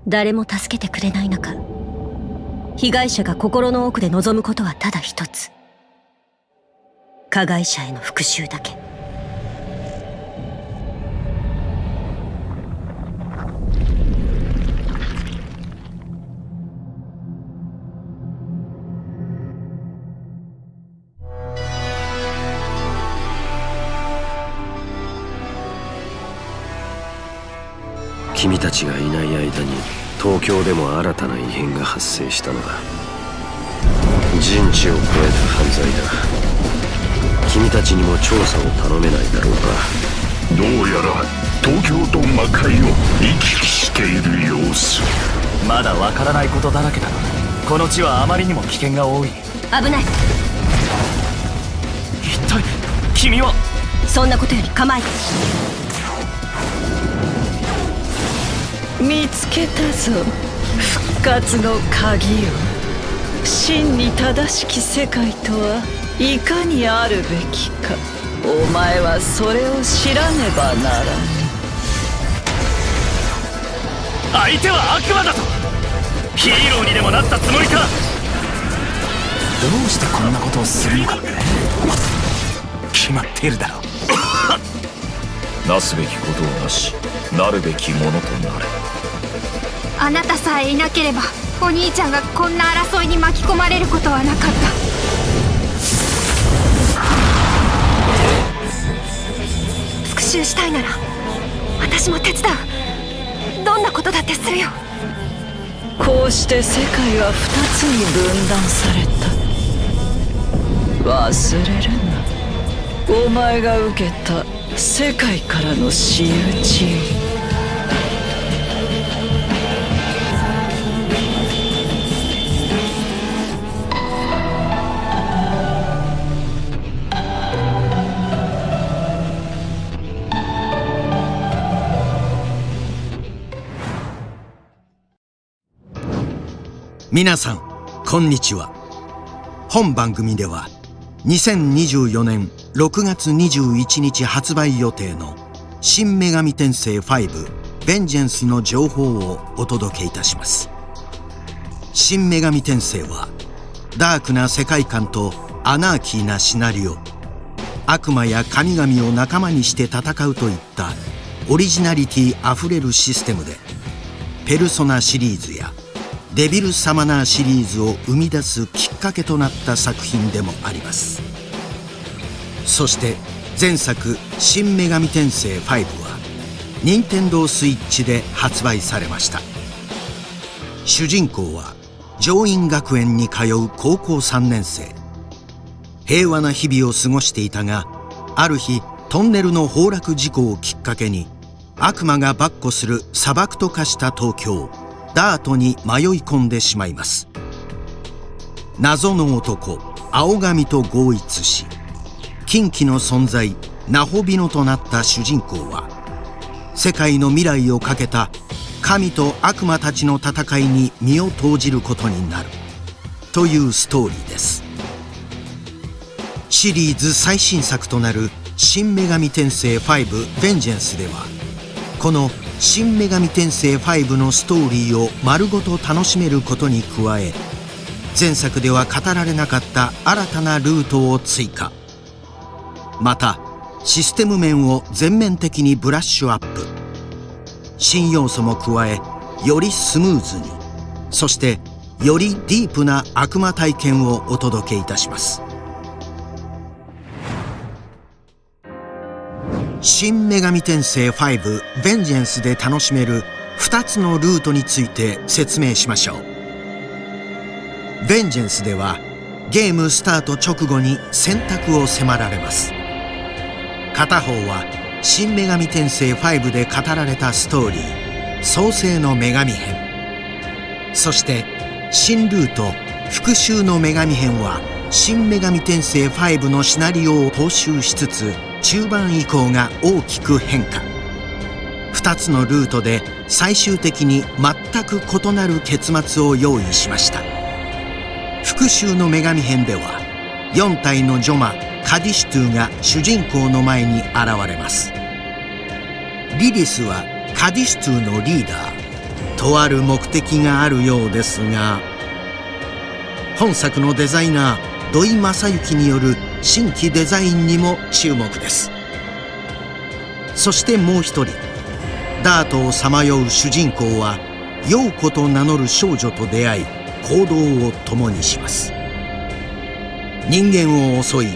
誰も助けてくれない中、被害者が心の奥で望むことはただ一つ。加害者への復讐だけ。君たちがいない間に東京でも新たな異変が発生したのだ。人知を超えた犯罪だ。君たちにも調査を頼めないだろうか。どうやら東京と魔界を行き来している様子。まだわからないことだらけだ。この地はあまりにも危険が多い。危ない。一体君は。そんなことより構えて。見つけたぞ、復活の鍵を。真に正しき世界とはいかにあるべきか。お前はそれを知らねばならぬ。相手は悪魔だと。ヒーローにでもなったつもりか。どうしてこんなことをするのか。決まっているだろう。なすべきことをなし、なるべきものとなれ。あなたさえいなければお兄ちゃんがこんな争いに巻き込まれることはなかった。復讐したいなら私も手伝う。どんなことだってするよ。こうして世界は二つに分断された。忘れるな、お前が受けた世界からの仕打ちを。皆さんこんにちは。本番組では2024年6月21日発売予定の新女神転生5ベンジェンスの情報をお届けいたします。新女神転生はダークな世界観とアナーキーなシナリオ、悪魔や神々を仲間にして戦うといったオリジナリティあふれるシステムで、ペルソナシリーズやデビルサマナーシリーズを生み出すきっかけとなった作品でもあります。そして前作「新女神転生5」は任天堂スイッチで発売されました。主人公は上院学園に通う高校3年生。平和な日々を過ごしていたが、ある日トンネルの崩落事故をきっかけに悪魔が跋扈する砂漠と化した東京ダートに迷い込んでしまいます。謎の男青髪と合一し、禁忌の存在ナホビノとなった主人公は、世界の未来をかけた神と悪魔たちの戦いに身を投じることになるというストーリーです。シリーズ最新作となる「新女神転生5ベンジェンス」では、この新女神転生5のストーリーを丸ごと楽しめることに加え、前作では語られなかった新たなルートを追加。またシステム面を全面的にブラッシュアップ。新要素も加え、よりスムーズに、そしてよりディープな悪魔体験をお届けいたします。新女神転生5ベンジェンスで楽しめる2つのルートについて説明しましょう。ベンジェンスではゲームスタート直後に選択を迫られます。片方は新女神転生5で語られたストーリー創世の女神編。そして新ルート復讐の女神編は新女神転生5のシナリオを踏襲しつつ、中盤以降が大きく変化。2つのルートで最終的に全く異なる結末を用意しました。復讐の女神編では4体の女魔カディシュトゥが主人公の前に現れます。リリスはカディシュトゥのリーダー、とある目的があるようですが、本作のデザイナー土井正幸による新規デザインにも注目です。そしてもう一人、ダートをさまよう主人公は陽子と名乗る少女と出会い、行動を共にします。人間を襲い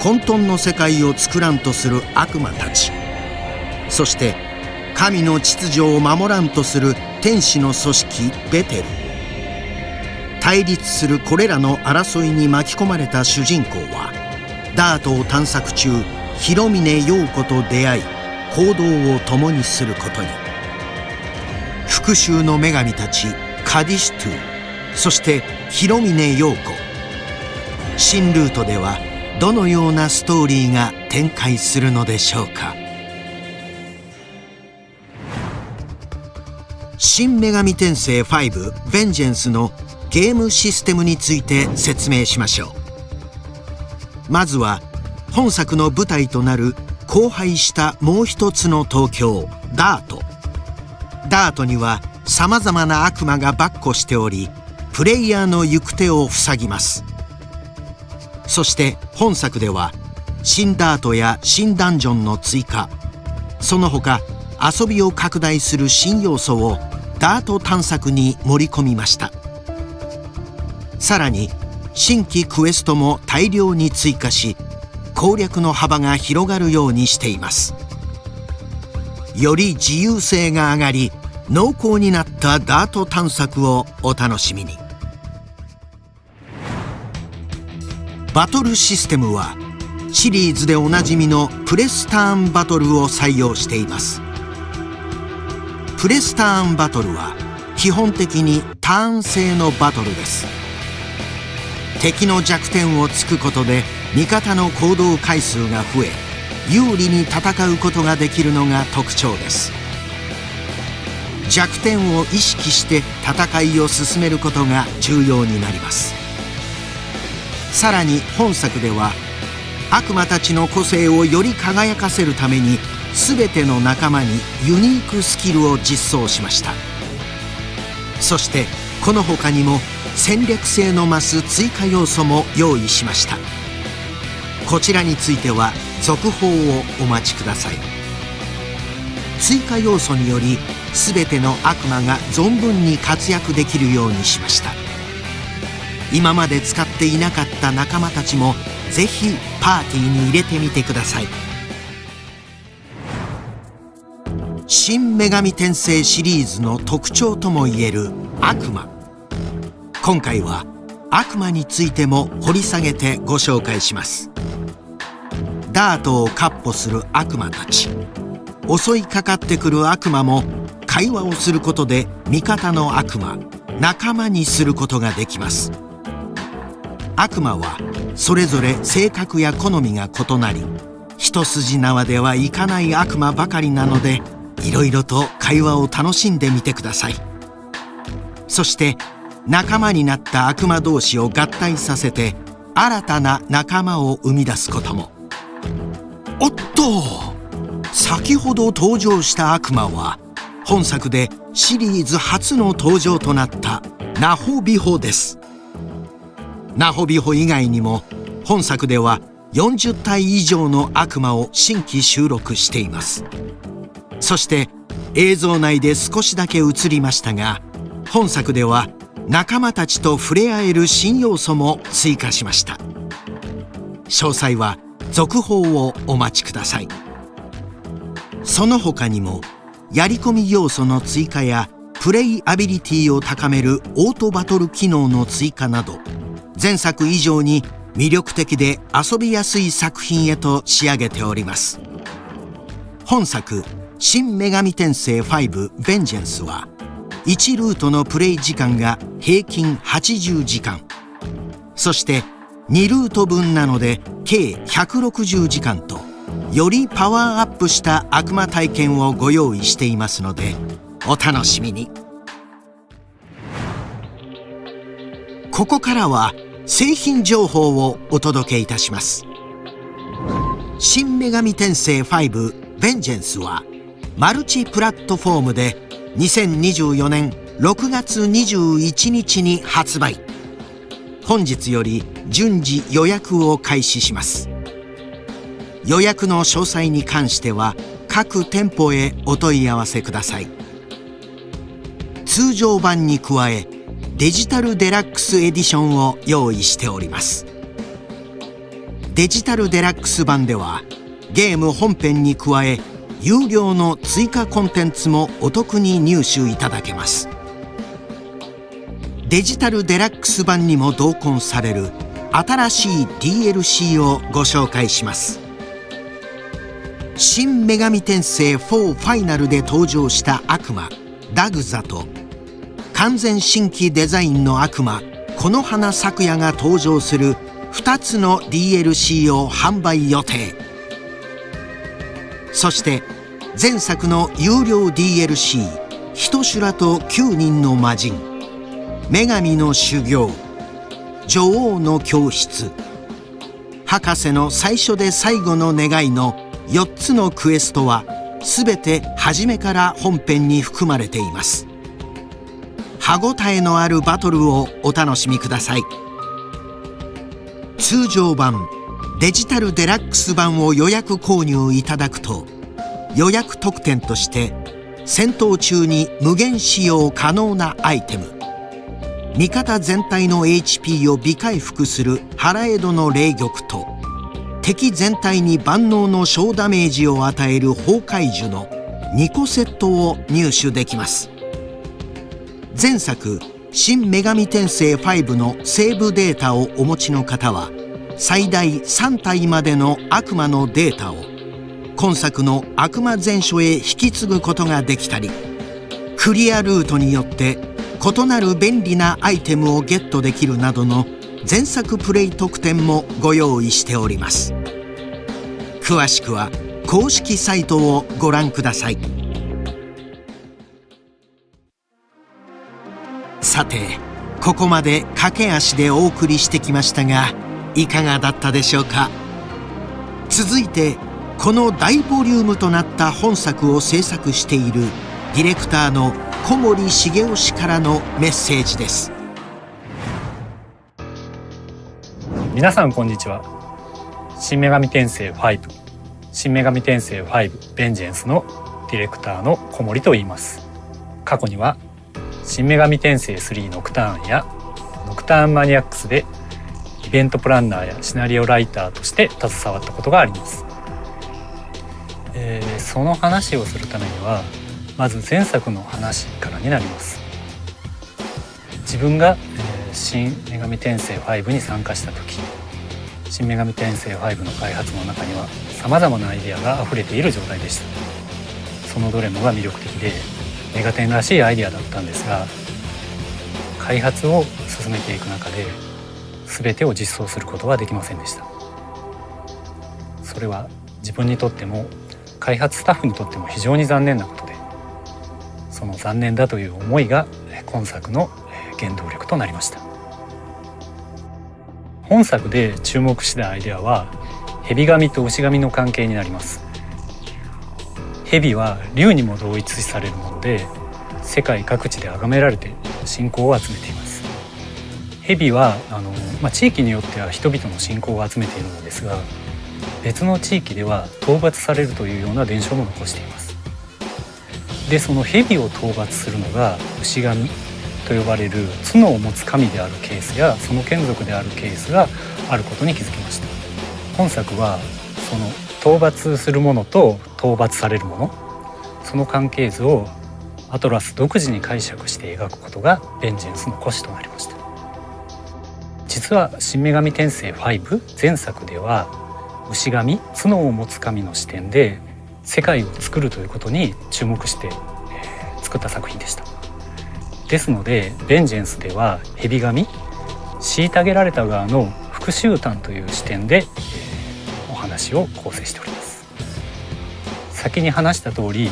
混沌の世界を作らんとする悪魔たち、そして神の秩序を守らんとする天使の組織ベテル。対立するこれらの争いに巻き込まれた主人公は、ダートを探索中広峰陽子と出会い、行動を共にすることに。復讐の女神たちカディシュトゥ、そして広峰陽子。新ルートではどのようなストーリーが展開するのでしょうか。新女神転生5ベンジェンスのゲームシステムについて説明しましょう。まずは本作の舞台となる荒廃したもう一つの東京、ダート。ダートにはさまざまな悪魔が跋扈しており、プレイヤーの行く手を塞ぎます。そして本作では新ダートや新ダンジョンの追加、その他遊びを拡大する新要素をダート探索に盛り込みました。さらに新規クエストも大量に追加し、攻略の幅が広がるようにしています。より自由性が上がり濃厚になったダート探索をお楽しみに。バトルシステムはシリーズでおなじみのプレスターンバトルを採用しています。プレスターンバトルは基本的にターン制のバトルです。敵の弱点を突くことで味方の行動回数が増え、有利に戦うことができるのが特徴です。弱点を意識して戦いを進めることが重要になります。さらに本作では悪魔たちの個性をより輝かせるために、全ての仲間にユニークスキルを実装しました。そしてこの他にも戦略性の増す追加要素も用意しました。こちらについては続報をお待ちください。追加要素により全ての悪魔が存分に活躍できるようにしました。今まで使っていなかった仲間たちもぜひパーティーに入れてみてください。新女神転生シリーズの特徴ともいえる悪魔。今回は悪魔についても掘り下げてご紹介します。ダートを闊歩する悪魔たち、襲いかかってくる悪魔も会話をすることで味方の悪魔、仲間にすることができます。悪魔はそれぞれ性格や好みが異なり、一筋縄ではいかない悪魔ばかりなので、いろいろと会話を楽しんでみてください。そして仲間になった悪魔同士を合体させて新たな仲間を生み出すことも。おっと、先ほど登場した悪魔は本作でシリーズ初の登場となったナホビホです。ナホビホ以外にも本作では40体以上の悪魔を新規収録しています。そして映像内で少しだけ映りましたが、本作では仲間たちと触れ合える新要素も追加しました。詳細は続報をお待ちください。その他にもやり込み要素の追加やプレイアビリティを高めるオートバトル機能の追加など、前作以上に魅力的で遊びやすい作品へと仕上げております。本作新女神転生5ベンジェンスは1ルートのプレイ時間が平均80時間、そして2ルート分なので計160時間と、よりパワーアップした悪魔体験をご用意していますのでお楽しみに。ここからは製品情報をお届けいたします。新女神転生5ベンジェンスはマルチプラットフォームで2024年6月21日に発売。本日より順次予約を開始します。予約の詳細に関しては各店舗へお問い合わせください。通常版に加えデジタルデラックスエディションを用意しております。デジタルデラックス版ではゲーム本編に加え有料の追加コンテンツもお得に入手いただけます。デジタルデラックス版にも同梱される新しい DLC をご紹介します。新女神転生4ファイナルで登場した悪魔ダグザと完全新規デザインの悪魔木ノ花咲夜が登場する2つの DLC を販売予定。そして前作の有料 DLC 人修羅と9人の魔人、女神の修行、女王の教室、博士の最初で最後の願いの4つのクエストは全て初めから本編に含まれています。歯ごたえのあるバトルをお楽しみください。通常版、デジタルデラックス版を予約購入いただくと予約特典として戦闘中に無限使用可能なアイテム、味方全体の HP を微回復する腹江戸の霊玉と敵全体に万能の小ダメージを与える崩壊樹の2個セットを入手できます。前作新女神転生5のセーブデータをお持ちの方は最大3体までの悪魔のデータを今作の悪魔全書へ引き継ぐことができたり、クリアルートによって異なる便利なアイテムをゲットできるなどの前作プレイ特典もご用意しております。詳しくは公式サイトをご覧ください。さて、ここまで駆け足でお送りしてきましたがいかがだったでしょうか。続いてこの大ボリュームとなった本作を制作しているディレクターの小森茂雄氏からのメッセージです。皆さんこんにちは。新女神転生5、新女神転生5ベンジェンスのディレクターの小森と言います。過去には新女神転生3ノクターンやノクターンマニアックスでイベントプランナーやシナリオライターとして携わったことがあります。その話をするためにはまず前作の話からになります。自分が、新女神転生5に参加した時、新女神転生5の開発の中には様々なアイデアが溢れている状態でした。そのどれもが魅力的でメガテンらしいアイデアだったんですが、開発を進めていく中で全てを実装することはできませんでした。それは自分にとっても開発スタッフにとっても非常に残念なことで、その残念だという思いが今作の原動力となりました。本作で注目したアイデアは蛇神と牛神の関係になります。蛇は竜にも同一視されるもので世界各地で崇められて信仰を集めています。蛇は地域によっては人々の信仰を集めているのですが、別の地域では討伐されるというような伝承も残しています。でその蛇を討伐するのが牛神と呼ばれる角を持つ神であるケースやその眷属であるケースがあることに気づきました。本作はその討伐するものと討伐されるもの、その関係図をアトラス独自に解釈して描くことがベンジェンスの骨子となりました。実は新女神転生5前作では牛神、角を持つ神の視点で世界を作るということに注目して、作った作品でした。ですのでベンジェンスでは蛇神、虐げられた側の復讐譚という視点で、お話を構成しております。先に話した通り、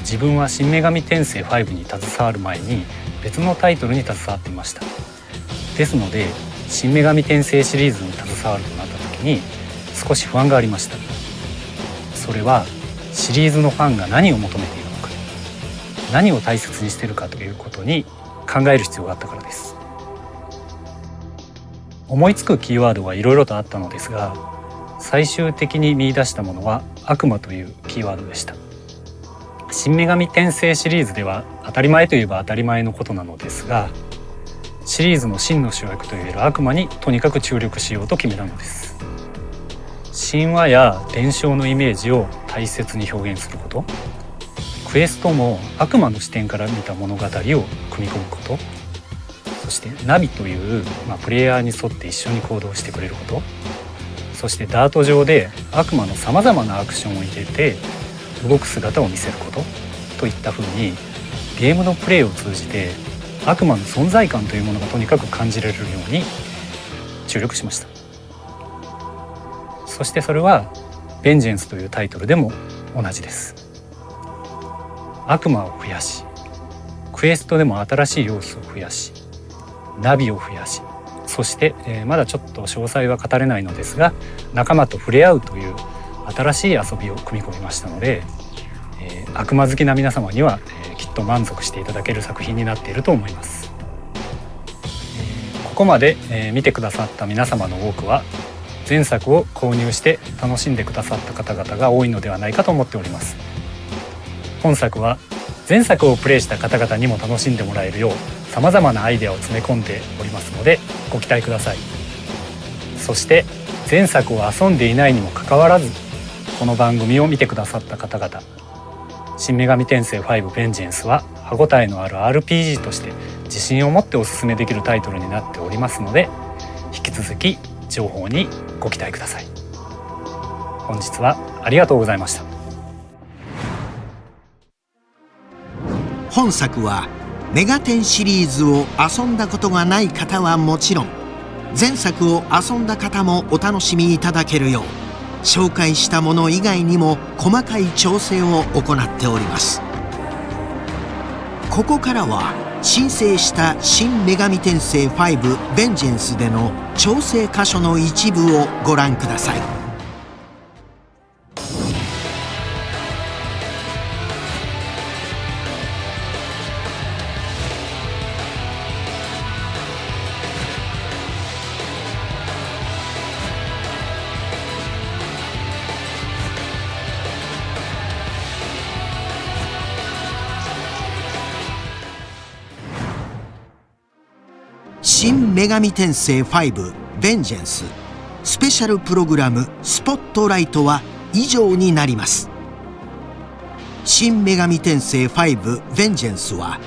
自分は新女神転生5に携わる前に別のタイトルに携わっていました。ですので新女神転生シリーズに携わるとなった時に少し不安がありました。それはシリーズのファンが何を求めているのか、何を大切にしているかということに考える必要があったからです。思いつくキーワードはいろいろとあったのですが、最終的に見出したものは悪魔というキーワードでした。新女神転生シリーズでは当たり前といえば当たり前のことなのですが、シリーズの真の主役といえる悪魔にとにかく注力しようと決めたのです。神話や伝承のイメージを大切に表現すること、クエストも悪魔の視点から見た物語を組み込むこと、そしてナビという、プレイヤーに沿って一緒に行動してくれること、そしてダート上で悪魔のさまざまなアクションを入れて動く姿を見せることといったふうに、ゲームのプレイを通じて悪魔の存在感というものがとにかく感じられるように注力しました。そしてそれは「ベンジェンス」というタイトルでも同じです。悪魔を増やし、クエストでも新しい要素を増やし、ナビを増やし、そして、まだちょっと詳細は語れないのですが、仲間と触れ合うという新しい遊びを組み込みましたので、悪魔好きな皆様には、きっと満足していただける作品になっていると思います。ここまで、見てくださった皆様の多くは前作を購入して楽しんでくださった方々が多いのではないかと思っております。本作は前作をプレイした方々にも楽しんでもらえるようさまざまなアイデアを詰め込んでおりますのでご期待ください。そして前作を遊んでいないにもかかわらずこの番組を見てくださった方々、新女神転生5ベンジェンスは歯ごたえのある RPG として自信を持っておすすめできるタイトルになっておりますので、引き続き情報にご期待ください。本日はありがとうございました。本作はメガテンシリーズを遊んだことがない方はもちろん、前作を遊んだ方もお楽しみいただけるよう紹介したもの以外にも細かい調整を行っております。ここからは申請した新女神転生5ベンジェンスでの調整箇所の一部をご覧ください。新女神転生5ベンジェンススペシャルプログラムスポットライトは以上になります。新女神転生5ベンジェンスは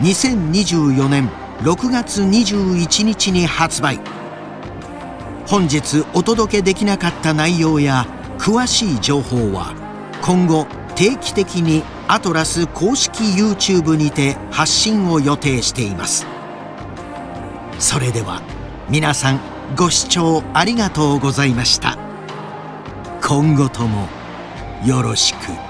2024年6月21日に発売。本日お届けできなかった内容や詳しい情報は今後定期的にアトラス公式 YouTube にて発信を予定しています。それでは皆さんご視聴ありがとうございました。今後ともよろしく。